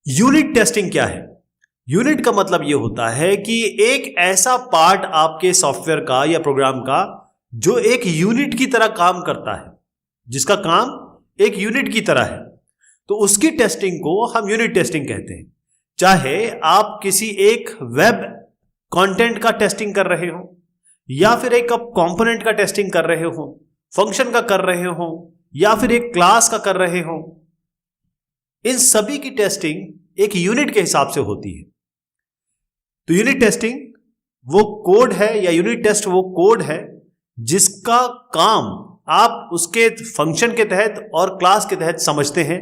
Unit testing क्या है? Unit का मतलब यह होता है कि एक ऐसा पार्ट आपके सॉफ्टवेयर का या प्रोग्राम का जो एक यूनिट की तरह काम करता है, जिसका काम एक यूनिट की तरह है, तो उसकी टेस्टिंग को हम यूनिट टेस्टिंग कहते हैं। चाहे आप किसी एक वेब कंटेंट का टेस्टिंग कर रहे हो, या फिर एक कंपोनेंट का टेस्टिंग कर रहे हो, फंक्शन का कर रहे हो, या फिर एक क्लास का कर रहे हो, इन सभी की टेस्टिंग एक यूनिट के हिसाब से होती है। तो यूनिट टेस्टिंग वो कोड है, या यूनिट टेस्ट वो कोड है जिसका काम आप उसके फंक्शन के तहत और क्लास के तहत समझते हैं।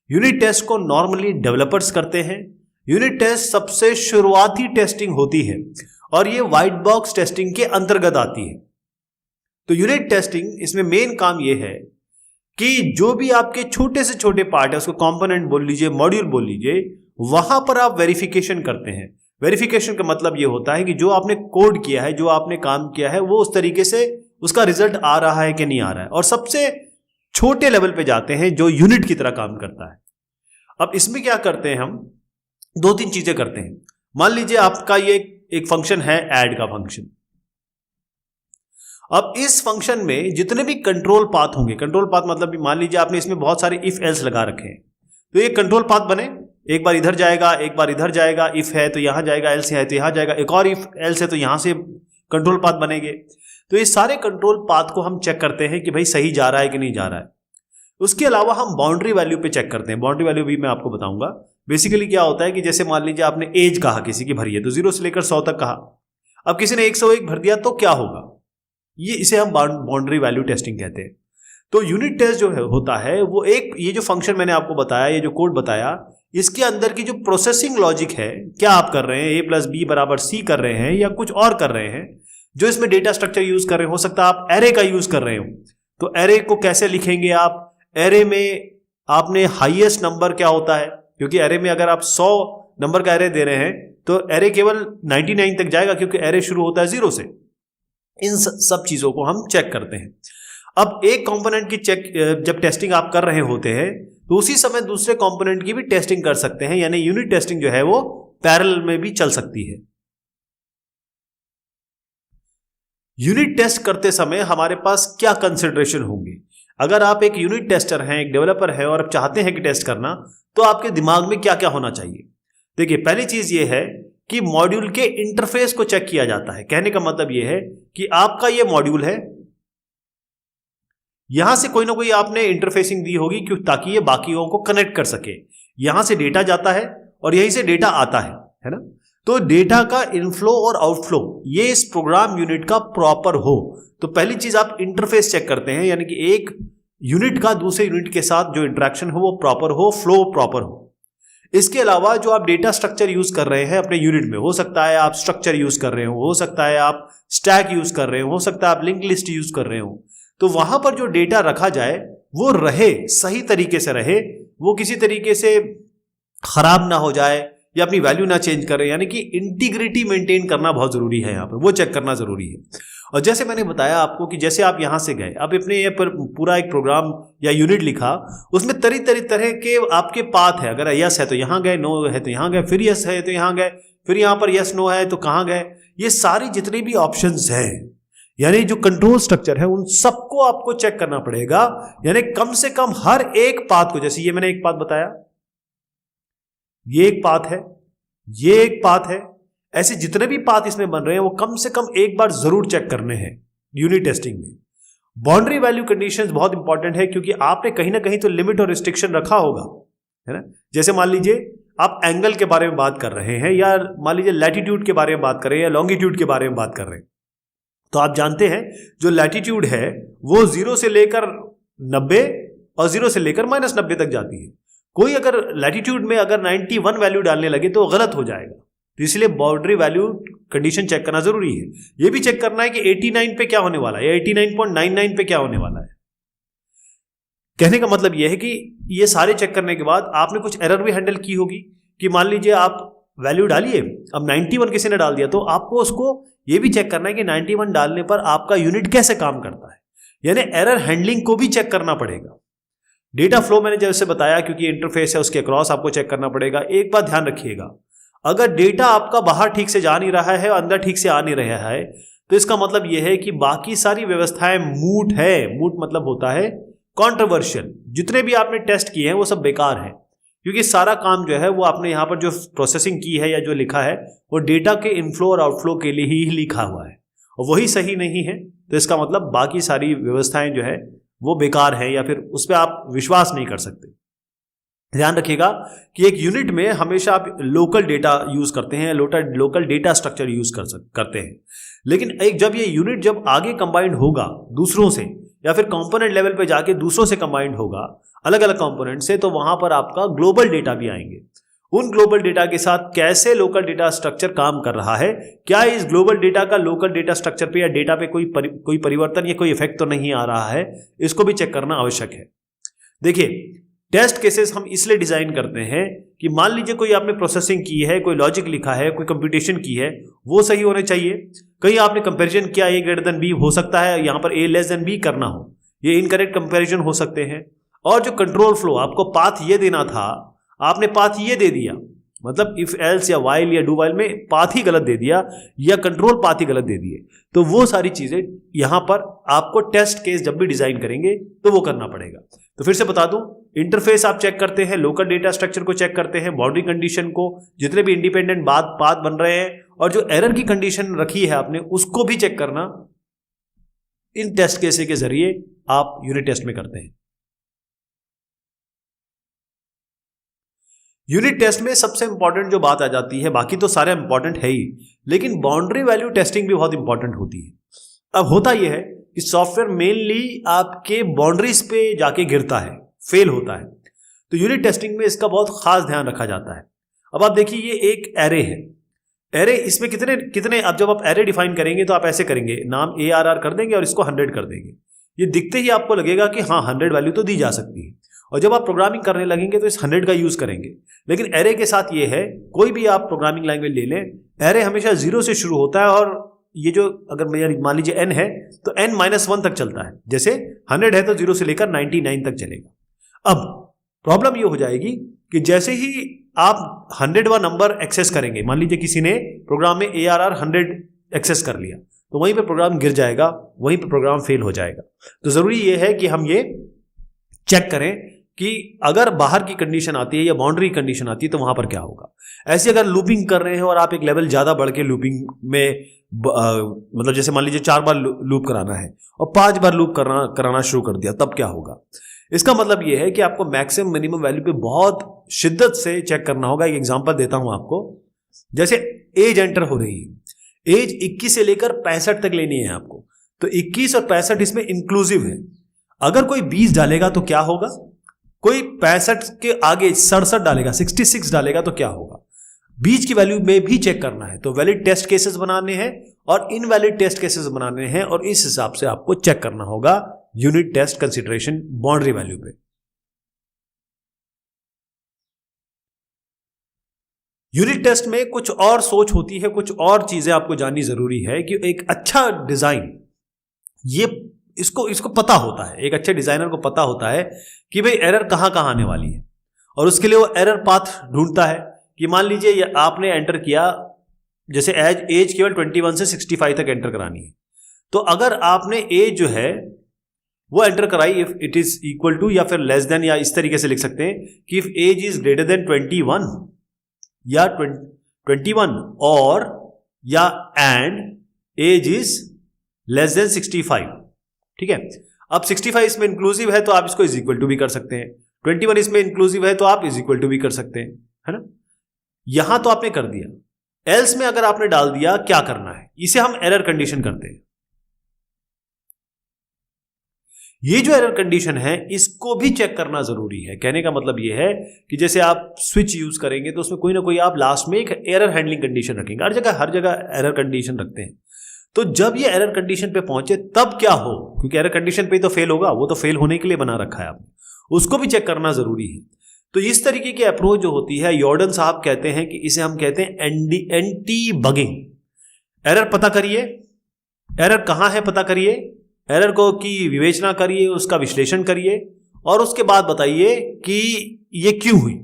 यूनिट टेस्ट को नॉर्मली डेवलपर्स करते हैं। यूनिट टेस्ट सबसे शुरुआती टेस्टिंग होती है और ये व्हाइट बॉक्स टेस्टिंग के अंतर्गत आती है। तो यूनिट टेस्टिंग इसमें मेन काम ये है कि जो भी आपके छोटे से छोटे पार्ट है, उसको कंपोनेंट बोल लीजिए, मॉड्यूल बोल लीजिए, वहां पर आप वेरिफिकेशन करते हैं। वेरिफिकेशन का मतलब ये होता है कि जो आपने कोड किया है, जो आपने काम किया है, वो उस तरीके से उसका रिजल्ट आ रहा है कि नहीं आ रहा है। और सबसे छोटे लेवल पे जाते हैं जो यूनिट की तरह काम करता है। अब इसमें क्या करते हैं, हम दो तीन चीजें करते हैं। मान लीजिए आपका ये एक फंक्शन है, ऐड का फंक्शन। अब इस फंक्शन में जितने भी कंट्रोल पाथ होंगे, कंट्रोल पाथ मतलब मान लीजिए आपने इसमें बहुत सारे इफ एल्स लगा रखे हैं, तो ये कंट्रोल पाथ बने, एक बार इधर जाएगा, एक बार इधर जाएगा, इफ है तो यहां जाएगा, एल्स है तो यहां जाएगा, एक और इफ एल्स है तो यहां से कंट्रोल पाथ बनेंगे। तो ये सारे कंट्रोल पाथ को हम चेक करते हैं कि भाई सही जा रहा है कि नहीं जा रहा है। उसके अलावा हम बाउंड्री वैल्यू पे चेक करते हैं। बाउंड्री वैल्यू भी मैं आपको बताऊंगा। बेसिकली क्या होता है कि जैसे मान लीजिए आपने एज कहा, किसी की भरी है, तो 0 से लेकर 100 तक कहा। अब किसी ने 101 भर दिया तो क्या होगा, ये इसे हम बाउंड्री वैल्यू टेस्टिंग कहते हैं। तो यूनिट टेस्ट जो होता है वो एक, ये जो फंक्शन मैंने आपको बताया, ये जो कोड बताया, इसके अंदर की जो प्रोसेसिंग लॉजिक है, क्या आप कर रहे हैं, a+b=c कर रहे हैं या कुछ और कर रहे हैं, जो इसमें डेटा स्ट्रक्चर यूज कर रहे हैं, हो सकता है आप एरे का यूज कर रहे हो। तो एरे को कैसे लिखेंगे आप, एरे में आपने हाईएस्ट नंबर क्या होता है, क्योंकि एरे में अगर आप 100 नंबर का एरे दे रहे हैं तो एरे केवल 99 तक जाएगा, क्योंकि एरे शुरू होता है 0 से। इन सब चीजों को हम चेक करते हैं। अब एक कंपोनेंट की चेक जब टेस्टिंग आप कर रहे होते हैं तो उसी समय दूसरे कंपोनेंट की भी टेस्टिंग कर सकते हैं, यानी यूनिट टेस्टिंग जो है वो पैरेलल में भी चल सकती है। यूनिट टेस्ट करते समय हमारे पास क्या कंसिडरेशन होंगे? अगर आप एक यूनिट टेस्टर हैं, एक डेवलपर है और आप चाहते हैं कि टेस्ट करना, तो आपके दिमाग में क्या क्या होना चाहिए? देखिए, पहली चीज ये है कि मॉड्यूल के इंटरफेस को चेक किया जाता है। कहने का मतलब यह है कि आपका यह मॉड्यूल है, यहां से कोई ना कोई आपने इंटरफेसिंग दी होगी क्यों, ताकि ये बाकियों को कनेक्ट कर सके। यहां से डेटा जाता है और यहीं से डेटा आता है ना। तो डेटा का इनफ्लो और आउटफ्लो ये इस प्रोग्राम यूनिट का प्रॉपर हो। तो पहली चीज आप इंटरफेस चेक करते हैं, यानी कि एक यूनिट का दूसरे यूनिट के साथ जो इंटरेक्शन हो वो प्रॉपर हो, फ्लो प्रॉपर हो। इसके अलावा जो आप डेटा स्ट्रक्चर यूज कर रहे हैं अपने यूनिट में, हो सकता है आप स्ट्रक्चर यूज कर रहे हो सकता है आप स्टैक यूज कर रहे हो सकता है आप लिंक लिस्ट यूज कर रहे हो। तो वहां पर जो डेटा रखा जाए वो रहे, सही तरीके से रहे, वो किसी तरीके से खराब ना हो जाए या अपनी वैल्यू ना चेंज करे, यानी कि इंटीग्रिटी मेंटेन करना बहुत जरूरी है। यहाँ पर वो चेक करना जरूरी है। और जैसे मैंने बताया आपको कि जैसे आप यहां से गए, आप अपने ये पर पूरा एक प्रोग्राम या यूनिट लिखा, उसमें तरह के आपके पाथ है। अगर यस है तो यहां गए, नो है तो यहां गए, फिर यस है तो यहां गए, फिर यहां पर यस नो है तो कहां गए। ये सारी जितनी भी ऑप्शंस हैं, यानी जो कंट्रोल स्ट्रक्चर है, उन सबको आपको चेक करना पड़ेगा। यानी कम से कम हर एक पाथ को, जैसे ये मैंने एक पाथ बताया, ये एक पाथ है, ये एक पाथ है, ऐसे जितने भी पाथ इसमें बन रहे हैं वो कम से कम एक बार जरूर चेक करने हैं यूनिट टेस्टिंग में। बाउंड्री वैल्यू कंडीशंस बहुत इंपॉर्टेंट है, क्योंकि आपने कहीं ना कहीं तो लिमिट और रिस्ट्रिक्शन रखा होगा, है ना। जैसे मान लीजिए आप एंगल के बारे में बात कर रहे हैं, या मान लीजिए लैटिट्यूड के बारे में बात कर रहे हैं, या लॉन्गिट्यूड के बारे में बात कर रहे हैं। तो आप जानते हैं जो लैटिट्यूड है वो 0 से लेकर 90 और 0 से लेकर -90 तक जाती है। कोई अगर लैटिट्यूड में अगर 91 वैल्यू डालने लगे तो गलत हो जाएगा। तो इसलिए बाउंड्री वैल्यू कंडीशन चेक करना जरूरी है। यह भी चेक करना है कि 89 पे क्या होने वाला है, या 89.99 पे क्या होने वाला है। कहने का मतलब यह है कि ये सारे चेक करने के बाद आपने कुछ एरर भी हैंडल की होगी, कि मान लीजिए आप वैल्यू डालिए, अब 91 किसी ने डाल दिया, तो आपको उसको ये भी चेक करना है कि 91 डालने पर आपका यूनिट कैसे काम करता है, यानी एरर हैंडलिंग को भी चेक करना पड़ेगा। डेटा फ्लो मैंने जैसे बताया, क्योंकि इंटरफेस है उसके अक्रॉस आपको चेक करना पड़ेगा। एक बात ध्यान रखिएगा, अगर डेटा आपका बाहर ठीक से जा नहीं रहा है और अंदर ठीक से आ नहीं रहा है, तो इसका मतलब यह है कि बाकी सारी व्यवस्थाएं मूट है। मूट मतलब होता है कॉन्ट्रोवर्शियल। जितने भी आपने टेस्ट किए हैं वो सब बेकार हैं, क्योंकि सारा काम जो है वो आपने यहाँ पर जो प्रोसेसिंग की है या जो लिखा है वो डेटा के इनफ्लो और आउटफ्लो के लिए ही लिखा हुआ है, और वही सही नहीं है। तो इसका मतलब बाकी सारी व्यवस्थाएं जो है वो बेकार है, या फिर उस पर आप विश्वास नहीं कर सकते। ध्यान रखिएगा कि एक यूनिट में हमेशा आप लोकल डेटा यूज करते हैं, लोकल डेटा स्ट्रक्चर यूज करते हैं। लेकिन जब ये यूनिट जब आगे कंबाइंड होगा दूसरों से, या फिर कंपोनेंट लेवल पे जाके दूसरों से कंबाइंड होगा अलग अलग कंपोनेंट से, तो वहां पर आपका ग्लोबल डेटा भी आएंगे। उन ग्लोबल डेटा के साथ कैसे लोकल डेटा स्ट्रक्चर काम कर रहा है, क्या इस ग्लोबल डेटा का लोकल डेटा स्ट्रक्चर पे या डेटा पे कोई परिवर्तन या कोई इफेक्ट तो नहीं आ रहा है, इसको भी चेक करना आवश्यक है। देखिए, टेस्ट केसेस हम इसलिए डिजाइन करते हैं कि मान लीजिए कोई आपने प्रोसेसिंग की है, कोई लॉजिक लिखा है, कोई कंप्यूटेशन की है, वो सही होने चाहिए। कहीं आपने कंपैरिजन किया A ग्रेटर देन B, हो सकता है यहां पर A लेस देन B करना हो, ये इनकरेक्ट कंपैरिजन हो सकते हैं। और जो कंट्रोल फ्लो आपको पाथ ये देना था, आपने पाथ ये दे दिया, मतलब इफ एल्स या वाइल या डू वाइल में पाथ ही गलत दे दिया या कंट्रोल पाथ ही गलत दे दिए, तो वो सारी चीजें यहां पर आपको टेस्ट केस जब भी डिजाइन करेंगे तो वो करना पड़ेगा। तो फिर से बता दूं, इंटरफेस आप चेक करते हैं, लोकल डेटा स्ट्रक्चर को चेक करते हैं, बाउंड्री कंडीशन को, जितने भी इंडिपेंडेंट पाथ बन रहे हैं, और जो एरर की कंडीशन रखी है आपने उसको भी चेक करना इन टेस्ट केस के जरिए आप यूनिट टेस्ट में करते हैं। यूनिट टेस्ट में सबसे इंपॉर्टेंट जो बात आ जाती है, बाकी तो सारे इंपॉर्टेंट है ही, लेकिन बाउंड्री वैल्यू टेस्टिंग भी बहुत इंपॉर्टेंट होती है। अब होता यह है कि सॉफ्टवेयर मेनली आपके बाउंड्रीज पे जाके गिरता है, फेल होता है, तो यूनिट टेस्टिंग में इसका बहुत खास ध्यान रखा जाता है। अब आप देखिए, ये एक एरे है, एरे इसमें कितने अब जब आप एरे डिफाइन करेंगे तो आप ऐसे करेंगे, नाम ARR कर देंगे और इसको 100 कर देंगे। ये दिखते ही आपको लगेगा कि हाँ 100 वैल्यू तो दी जा सकती है, और जब आप प्रोग्रामिंग करने लगेंगे तो इस 100 का यूज करेंगे। लेकिन एरे के साथ ये है, कोई भी आप प्रोग्रामिंग लैंग्वेज ले लें, एरे हमेशा 0 से शुरू होता है, और ये जो अगर मान लीजिए n है तो n-1 तक चलता है। जैसे 100 है तो 0 से लेकर 99 तक चलेगा। अब प्रॉब्लम ये हो जाएगी कि जैसे ही आप 100वां नंबर एक्सेस करेंगे, मान लीजिए किसी ने प्रोग्राम में ARR 100 एक्सेस कर लिया, तो वहीं पे प्रोग्राम गिर जाएगा, वहीं पे प्रोग्राम फेल हो जाएगा। तो जरूरी ये है कि हम ये चेक करें कि अगर बाहर की कंडीशन आती है या बाउंड्री कंडीशन आती है तो वहां पर क्या होगा। ऐसे अगर लूपिंग कर रहे हैं और आप एक लेवल ज्यादा बढ़ के लूपिंग में मतलब जैसे मान लीजिए 4 बार लूप कराना है और 5 बार लूप कराना शुरू कर दिया, तब क्या होगा। इसका मतलब यह है कि आपको मैक्सिमम मिनिमम वैल्यू पे बहुत शिद्दत से चेक करना होगा। एक एग्जांपल देता हूं आपको, जैसे एज एंटर हो रही है, एज 21 से लेकर 65 तक लेनी है आपको, तो 21 और 65 इसमें इंक्लूसिव है। अगर कोई 20 डालेगा तो क्या होगा, कोई 65 के आगे 67 डालेगा, 66 डालेगा तो क्या होगा। बीच की वैल्यू में भी चेक करना है, तो वैलिड टेस्ट केसेस बनाने हैं और इनवैलिड टेस्ट केसेस बनाने हैं, और इस हिसाब से आपको चेक करना होगा unit test consideration boundary value पे। यूनिट टेस्ट में कुछ और सोच होती है, कुछ और चीजें आपको जाननी जरूरी है कि एक अच्छा डिजाइन, ये इसको पता होता है, एक अच्छे डिजाइनर को पता होता है कि भाई एरर कहां कहां आने वाली है, और उसके लिए वो एरर पाथ ढूंढता है कि मान लीजिए आपने एंटर किया, जैसे एज केवल 21 से 65 तक एंटर करानी है, तो अगर आपने एज जो है वो एंटर कराई, if it is equal to या फिर लेस देन, या इस तरीके से लिख सकते हैं कि if age is greater than 21 या 21 और या and age is less than 65, ठीक है। अब 65 इसमें इंक्लूसिव है तो आप इसको इज इक्वल टू भी कर सकते हैं, 21 इसमें इंक्लूसिव है तो आप इज इक्वल टू भी कर सकते हैं, है ना। यहां तो आपने कर दिया। एल्स में अगर आपने डाल दिया, क्या करना है, इसे हम एरर कंडीशन करते हैं। ये जो एरर कंडीशन है इसको भी चेक करना जरूरी है। कहने का मतलब ये है कि जैसे आप स्विच यूज करेंगे तो उसमें कोई ना कोई आप लास्ट में एक एरर हैंडलिंग कंडीशन रखेंगे। हर जगह एरर कंडीशन रखते हैं। तो जब ये एरर कंडीशन पे पहुंचे तब क्या हो, क्योंकि एरर कंडीशन पे तो फेल होगा, वो तो फेल होने के लिए बना रखा है आपने, उसको भी चेक करना जरूरी है। तो इस तरीके की अप्रोच जो होती है, यॉर्डन साहब कहते हैं कि इसे हम कहते हैं एंटी बगिंग। एरर पता करिए, एरर कहां है पता करिए, एरर को की विवेचना करिए, उसका विश्लेषण करिए, और उसके बाद बताइए कि ये क्यों हुई,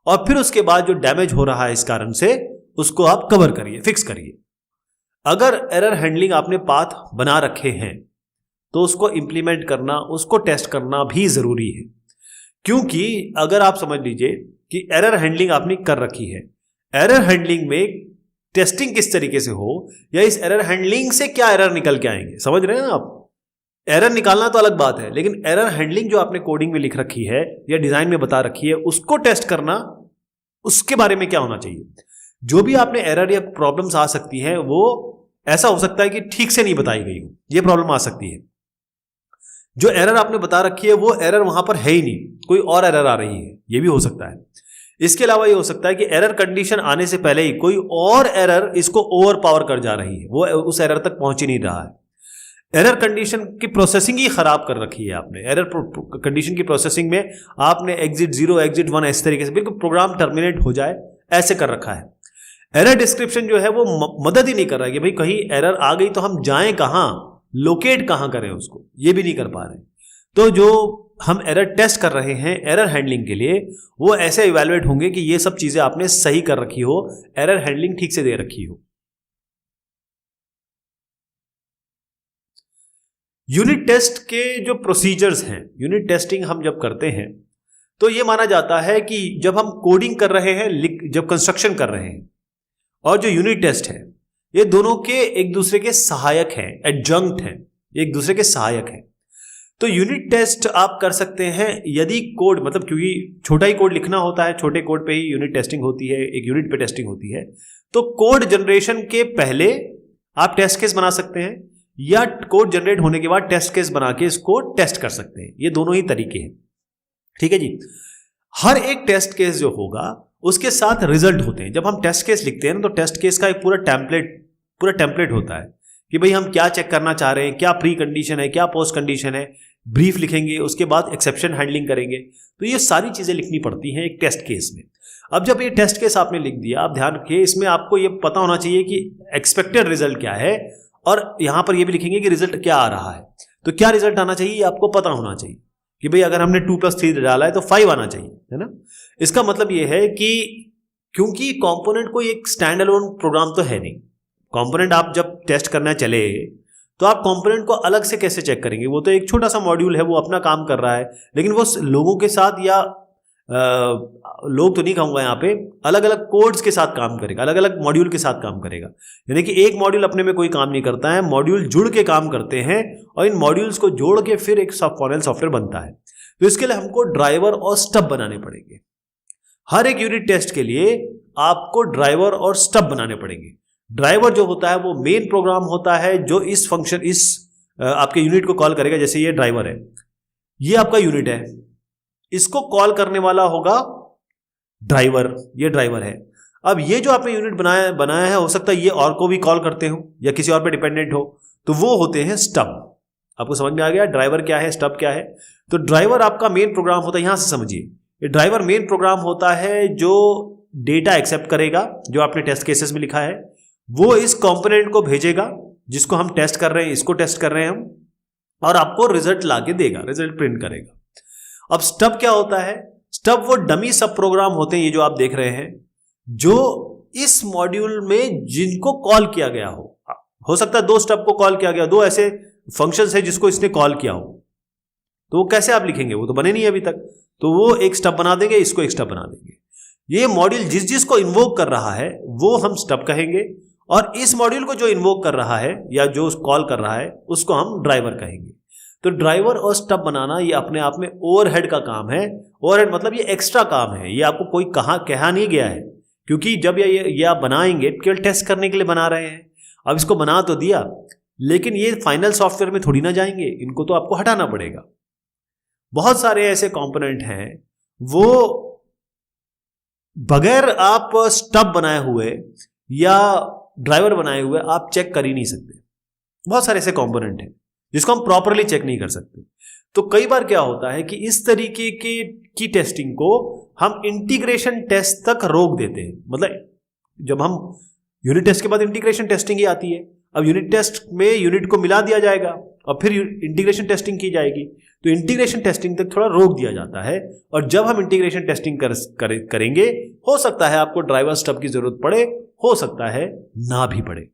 और फिर उसके बाद जो डैमेज हो रहा है इस कारण से उसको आप कवर करिए, फिक्स करिए। अगर एरर हैंडलिंग आपने पाथ बना रखे हैं तो उसको इंप्लीमेंट करना, उसको टेस्ट करना भी जरूरी है, क्योंकि अगर आप समझ लीजिए कि एरर हैंडलिंग आपने कर रखी है, एरर हैंडलिंग में टेस्टिंग किस तरीके से हो या इस एरर हैंडलिंग से क्या एरर निकल के आएंगे, समझ रहे हैं ना आप। एरर निकालना तो अलग बात है, लेकिन एरर हैंडलिंग जो आपने कोडिंग में लिख रखी है या डिजाइन में बता रखी है उसको टेस्ट करना, उसके बारे में क्या होना चाहिए। जो भी आपने एरर या प्रॉब्लम्स आ सकती हैं वो ऐसा हो सकता है कि ठीक से नहीं बताई गई हो, ये प्रॉब्लम आ सकती है। जो एरर आपने बता रखी है वो एरर वहां पर है ही नहीं, कोई और एरर आ रही है, ये भी हो सकता है। इसके अलावा ये हो सकता है कि एरर कंडीशन आने से पहले ही कोई और एरर इसको ओवर पावर कर जा रही है, वो उस एरर तक पहुंच ही नहीं रहा है। एरर कंडीशन की प्रोसेसिंग ही खराब कर रखी है आपने। एरर कंडीशन की प्रोसेसिंग में आपने एग्जिट 0 एग्जिट 1 इस तरीके से बिल्कुल प्रोग्राम टर्मिनेट हो जाए ऐसे कर रखा है। एरर डिस्क्रिप्शन जो है वो मदद ही नहीं कर रहा है कि भाई कहीं एरर आ गई तो हम जाएं कहां, लोकेट कहां करें उसको, ये भी नहीं कर पा रहे। तो जो हम एरर टेस्ट कर रहे हैं एरर हैंडलिंग के लिए, वो ऐसे इवैल्यूएट होंगे कि ये सब चीजें आपने सही कर रखी हो, एरर हैंडलिंग ठीक से दे रखी हो। यूनिट टेस्ट के जो प्रोसीजर्स हैं, यूनिट टेस्टिंग हम जब करते हैं तो ये माना जाता है कि जब हम कोडिंग कर रहे हैं, जब कंस्ट्रक्शन कर रहे हैं, और जो यूनिट टेस्ट है, ये दोनों के एक दूसरे के सहायक हैं, एडजंक्ट हैं, एक दूसरे के सहायक हैं। तो यूनिट टेस्ट आप कर सकते हैं यदि कोड, मतलब क्योंकि छोटा ही कोड लिखना होता है, छोटे कोड पे ही यूनिट टेस्टिंग होती है, एक यूनिट पे टेस्टिंग होती है। तो कोड जनरेशन के पहले आप टेस्ट केस बना सकते हैं, या कोड जनरेट होने के बाद टेस्ट केस बना के इसको टेस्ट कर सकते हैं। ये दोनों ही तरीके हैं, ठीक है जी। हर एक टेस्ट केस जो होगा उसके साथ रिजल्ट होते हैं। जब हम टेस्ट केस लिखते हैं ना, तो टेस्ट केस का एक पूरा टेम्पलेट होता है कि भाई हम क्या चेक करना चाह रहे हैं, क्या प्री कंडीशन है, क्या पोस्ट कंडीशन है, ब्रीफ लिखेंगे, उसके बाद एक्सेप्शन हैंडलिंग करेंगे। तो ये सारी चीजें लिखनी पड़ती हैं एक टेस्ट केस में। अब जब ये टेस्ट केस आपने लिख दिया, आप ध्यान रखिए इसमें आपको ये पता होना चाहिए कि एक्सपेक्टेड रिजल्ट क्या है, और यहां पर ये भी लिखेंगे कि रिजल्ट क्या आ रहा है। तो क्या रिजल्ट आना चाहिए आपको पता होना चाहिए कि भाई अगर हमने 2+3 डाला है तो 5 आना चाहिए, है ना। इसका मतलब ये है कि क्योंकि कंपोनेंट कोई एक स्टैंड अलोन प्रोग्राम तो है नहीं, कंपोनेंट आप जब टेस्ट करना चले तो आप कंपोनेंट को अलग से कैसे चेक करेंगे। वो तो एक छोटा सा मॉड्यूल है, वो अपना काम कर रहा है, लेकिन वो लोगों के साथ या लोग तो नहीं कहूंगा यहाँ पे, अलग अलग कोड्स के साथ काम करेगा, अलग अलग मॉड्यूल के साथ काम करेगा। यानी कि एक मॉड्यूल अपने में कोई काम नहीं करता है, मॉड्यूल जुड़ के काम करते हैं, और इन मॉड्यूल्स को जोड़ के फिर एक फाइनल सॉफ्टवेयर बनता है। तो इसके लिए हमको ड्राइवर और स्टब बनाने पड़ेंगे। हर एक यूनिट टेस्ट के लिए आपको ड्राइवर और स्टब बनाने पड़ेंगे। ड्राइवर जो होता है वो मेन प्रोग्राम होता है जो इस फंक्शन, इस आपके यूनिट को कॉल करेगा। जैसे ये ड्राइवर है, ये आपका यूनिट है, इसको कॉल करने वाला होगा ड्राइवर, ये ड्राइवर है। अब ये जो आपने यूनिट बनाया है, हो सकता है ये और को भी कॉल करते हो या किसी और पे डिपेंडेंट हो, तो वो होते हैं स्टब। आपको समझ में आ गया ड्राइवर क्या है, स्टब क्या है। तो ड्राइवर आपका मेन प्रोग्राम होता है, यहां से समझिए, ये ड्राइवर मेन प्रोग्राम होता है जो डेटा एक्सेप्ट करेगा, जो आपने टेस्ट केसेस में लिखा है, वो इस कंपोनेंट को भेजेगा जिसको हम टेस्ट कर रहे हैं, इसको टेस्ट कर रहे हैं हम, और आपको रिजल्ट लाके देगा, रिजल्ट प्रिंट करेगा। अब स्टब क्या होता है, स्टब वो डमी सब प्रोग्राम होते हैं, ये जो आप देख रहे हैं, जो इस मॉड्यूल में जिनको कॉल किया गया हो सकता है 2 स्टब को कॉल किया गया, 2 ऐसे फंक्शंस है जिसको इसने कॉल किया हो, तो वो कैसे आप लिखेंगे, वो तो बने नहीं अभी तक, तो वो एक स्टब बना देंगे, इसको एक स्टब बना देंगे। ये मॉड्यूल जिसको इन्वोक कर रहा है वो हम स्टब कहेंगे, और इस मॉड्यूल को जो इन्वोक कर रहा है या जो कॉल कर रहा है उसको हम ड्राइवर कहेंगे। तो ड्राइवर और स्टब बनाना ये अपने आप में ओवरहेड का काम है। ओवरहेड मतलब ये एक्स्ट्रा काम है, ये आपको कोई कहा नहीं गया है, क्योंकि जब ये आप बनाएंगे केवल टेस्ट करने के लिए बना रहे हैं। अब इसको बना तो दिया, लेकिन ये फाइनल सॉफ्टवेयर में थोड़ी ना जाएंगे, इनको तो आपको हटाना पड़ेगा। बहुत सारे ऐसे कंपोनेंट हैं वो बगैर आप स्टब बनाए हुए या ड्राइवर बनाए हुए आप चेक कर ही नहीं सकते। बहुत सारे ऐसे कंपोनेंट हैं जिसको हम प्रॉपरली चेक नहीं कर सकते। तो कई बार क्या होता है कि इस तरीके की टेस्टिंग को हम इंटीग्रेशन टेस्ट तक रोक देते हैं। मतलब जब हम यूनिट टेस्ट के बाद इंटीग्रेशन टेस्टिंग ही आती है। अब यूनिट टेस्ट में यूनिट को मिला दिया जाएगा और फिर इंटीग्रेशन टेस्टिंग की जाएगी। तो इंटीग्रेशन टेस्टिंग तक थोड़ा रोक दिया जाता है, और जब हम इंटीग्रेशन टेस्टिंग करेंगे, हो सकता है आपको ड्राइवर स्टब की जरूरत पड़े, हो सकता है ना भी पड़े।